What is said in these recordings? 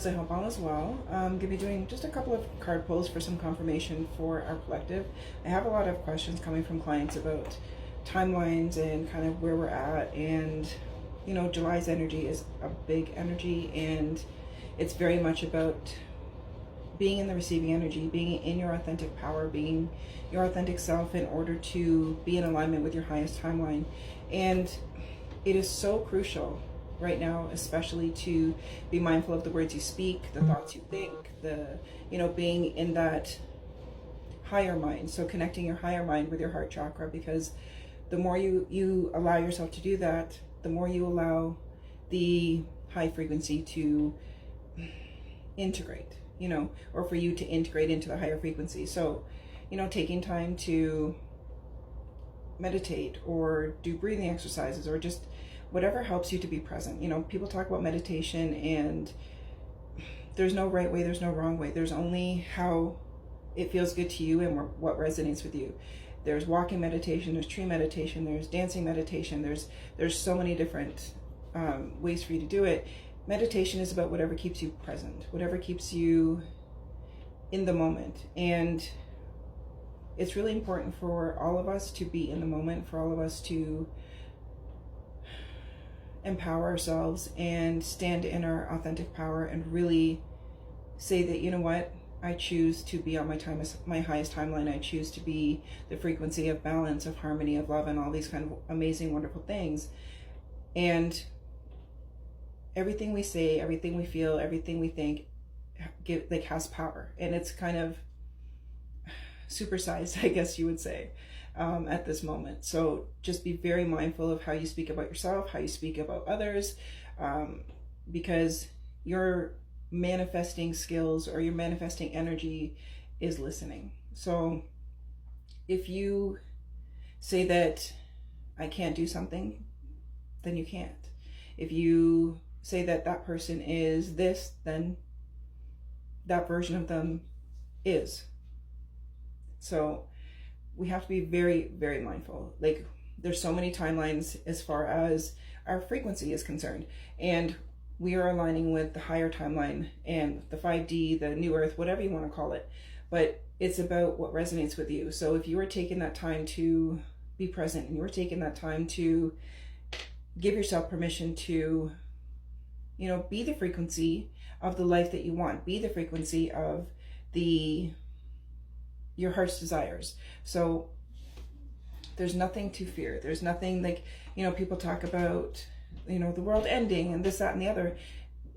I hope all is well. I'm going to be doing just a couple of card pulls for some confirmation for our collective. I have a lot of questions coming from clients about timelines and kind of where we're at. And, you know, July's energy is a big energy, and it's very much about being in the receiving energy, being in your authentic power, being your authentic self in order to be in alignment with your highest timeline. And it is so crucial right now, especially to be mindful of the words you speak, the thoughts you think, being in that higher mind. So connecting your higher mind with your heart chakra, because the more you allow yourself to do that, the more you allow the high frequency to integrate, or for you to integrate into the higher frequency. So, taking time to meditate or do breathing exercises or just whatever helps you to be present. People talk about meditation, and there's no right way, there's no wrong way. There's only how it feels good to you and what resonates with you. There's walking meditation, there's tree meditation, there's dancing meditation, there's so many different ways for you to do it. Meditation is about whatever keeps you present, whatever keeps you in the moment. And it's really important for all of us to be in the moment, for all of us to empower ourselves and stand in our authentic power and really say that, you know what, I choose to be on my highest timeline. I choose to be the frequency of balance, of harmony, of love, and all these kind of amazing, wonderful things. And everything we say, everything we feel, everything we think has power. And it's kind of supersized, I guess you would say, at this moment. So just be very mindful of how you speak about yourself, how you speak about others, because your manifesting skills or your manifesting energy is listening. So if you say that I can't do something, then you can't. If you say that that person is this, then that version of them is. So we have to be very, very mindful. Like, there's so many timelines as far as our frequency is concerned, and we are aligning with the higher timeline and the 5D, the new earth, whatever you want to call it. But it's about what resonates with you. So if you are taking that time to be present, and you are taking that time to give yourself permission to, be the frequency of the life that you want, be the frequency of your heart's desires. So there's nothing to fear. There's nothing like, people talk about, the world ending and this, that, and the other.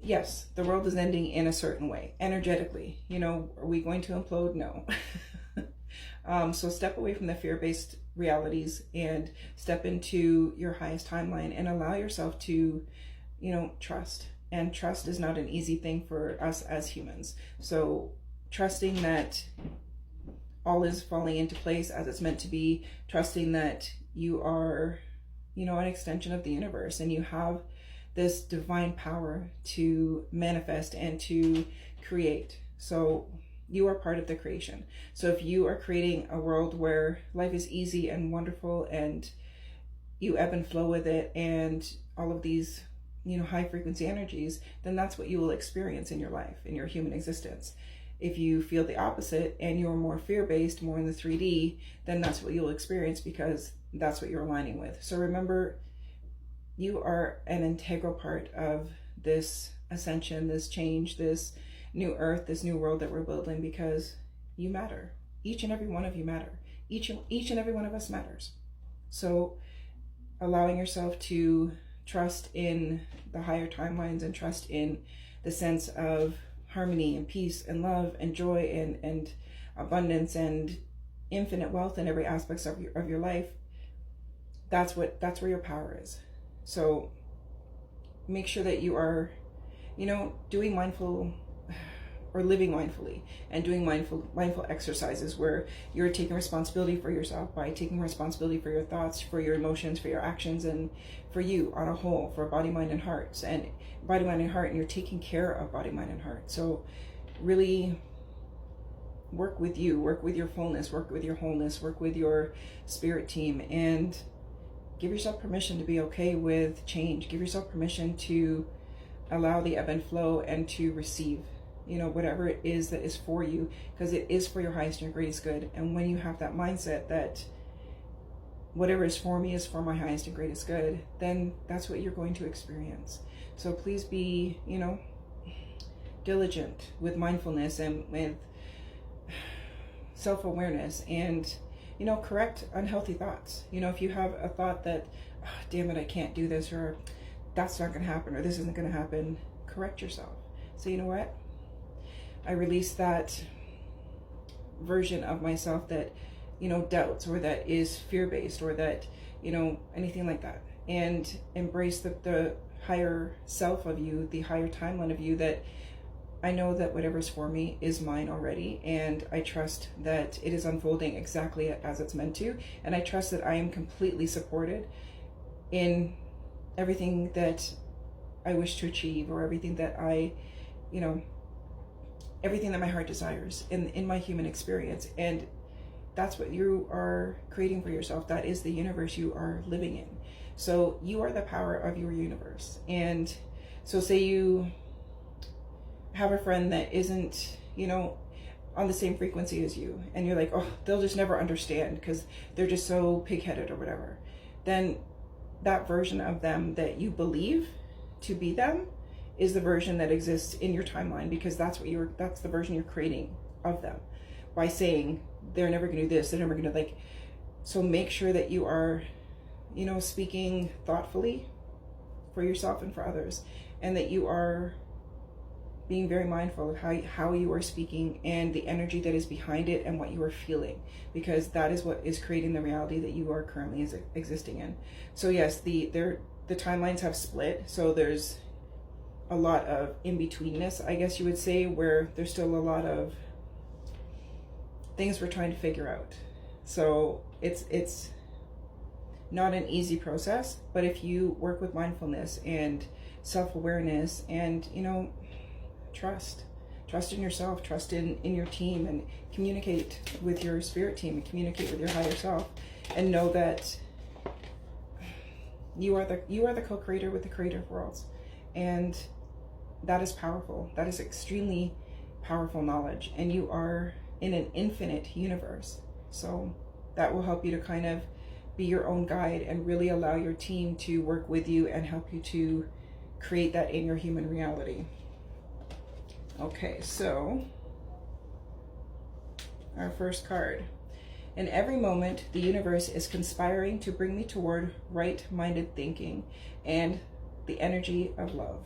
Yes, the world is ending in a certain way, energetically. Are we going to implode? No. So step away from the fear-based realities and step into your highest timeline and allow yourself to, trust. And trust is not an easy thing for us as humans. So trusting that all is falling into place as it's meant to be, trusting that you are, an extension of the universe, and you have this divine power to manifest and to create. So you are part of the creation. So if you are creating a world where life is easy and wonderful and you ebb and flow with it and all of these, high frequency energies, then that's what you will experience in your life, in your human existence. If you feel the opposite and you're more fear-based, more in the 3D, then that's what you'll experience, because that's what you're aligning with. So remember, you are an integral part of this ascension, this change, this new earth, this new world that we're building, because you matter. Each and every one of you matter. Each and every one of us matters. So allowing yourself to trust in the higher timelines and trust in the sense of harmony and peace and love and joy and abundance and infinite wealth in every aspect of your life, that's where your power is. So make sure that you are, doing mindful or living mindfully and doing mindful exercises where you're taking responsibility for yourself by taking responsibility for your thoughts, for your emotions, for your actions, and for you on a whole, for body, mind, and heart. And body, mind, and heart, and you're taking care of body, mind, and heart. So really work with you, work with your fullness, work with your wholeness, work with your spirit team, and give yourself permission to be okay with change. Give yourself permission to allow the ebb and flow and to receive, whatever it is that is for you, because it is for your highest and your greatest good. And when you have that mindset that whatever is for me is for my highest and greatest good, then that's what you're going to experience. So please be, diligent with mindfulness and with self-awareness, and correct unhealthy thoughts. If you have a thought that, oh, damn it, I can't do this, or that's not going to happen, or this isn't going to happen, correct yourself. So you know what, I release that version of myself that doubts, or that is fear-based, or that anything like that, and embrace the higher self of you, the higher timeline of you, that I know that whatever's for me is mine already, and I trust that it is unfolding exactly as it's meant to, and I trust that I am completely supported in everything that I wish to achieve, or everything that everything that my heart desires in my human experience. And that's what you are creating for yourself. That is the universe you are living in. So you are the power of your universe. And so say you have a friend that isn't, on the same frequency as you, and you're like, oh, they'll just never understand because they're just so pig-headed or whatever. Then that version of them that you believe to be them is the version that exists in your timeline, because that's the version you're creating of them by saying they're never gonna do this, they're never gonna so make sure that you are, speaking thoughtfully for yourself and for others, and that you are being very mindful of how you are speaking and the energy that is behind it and what you are feeling, because that is what is creating the reality that you are currently existing in. So yes, the timelines have split, so there's a lot of in-betweenness, I guess you would say, where there's still a lot of things we're trying to figure out. So it's not an easy process, but if you work with mindfulness and self-awareness and trust in yourself, trust in your team, and communicate with your spirit team, and communicate with your higher self, and know that you are the co-creator with the creator of worlds. And that is powerful. That is extremely powerful knowledge, and you are in an infinite universe. So that will help you to kind of be your own guide and really allow your team to work with you and help you to create that in your human reality. Okay, so our first card. In every moment, the universe is conspiring to bring me toward right-minded thinking and the energy of love.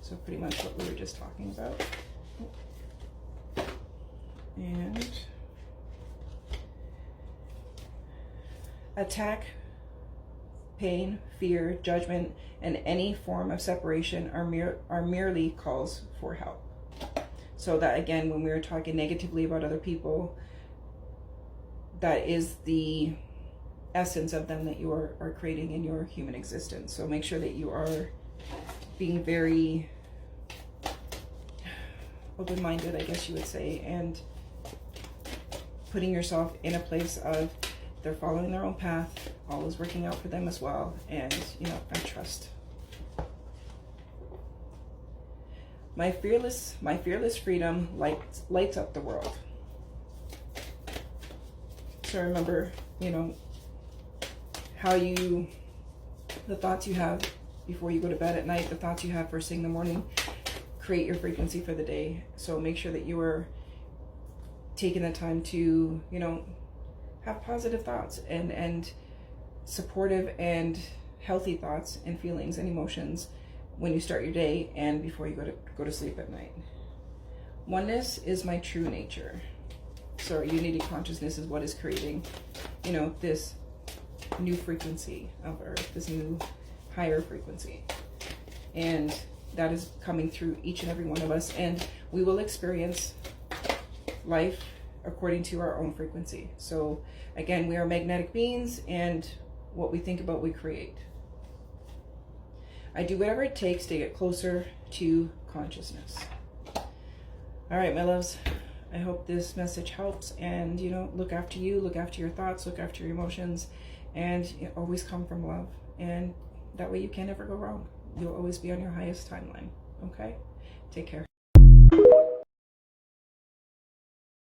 So pretty much what we were just talking about. And attack, pain, fear, judgment, and any form of separation are merely calls for help. So that, again, when we were talking negatively about other people, that is the essence of them that you are creating in your human existence. So make sure that you are being very open-minded, I guess you would say, and putting yourself in a place of they're following their own path, all is working out for them as well, and I trust. My fearless freedom lights up the world. So remember, the thoughts you have before you go to bed at night, the thoughts you have first thing in the morning, create your frequency for the day. So make sure that you are taking the time to, have positive thoughts and supportive and healthy thoughts and feelings and emotions when you start your day and before you go to sleep at night. Oneness is my true nature. So unity consciousness is what is creating, this new frequency of Earth, this new higher frequency. And that is coming through each and every one of us. And we will experience life according to our own frequency. So again, we are magnetic beings, and what we think about, we create. I do whatever it takes to get closer to consciousness. All right, my loves, I hope this message helps, and look after you, look after your thoughts, look after your emotions, and always come from love, and that way you can never go wrong. you'll always be on your highest timeline. Okay? Take care.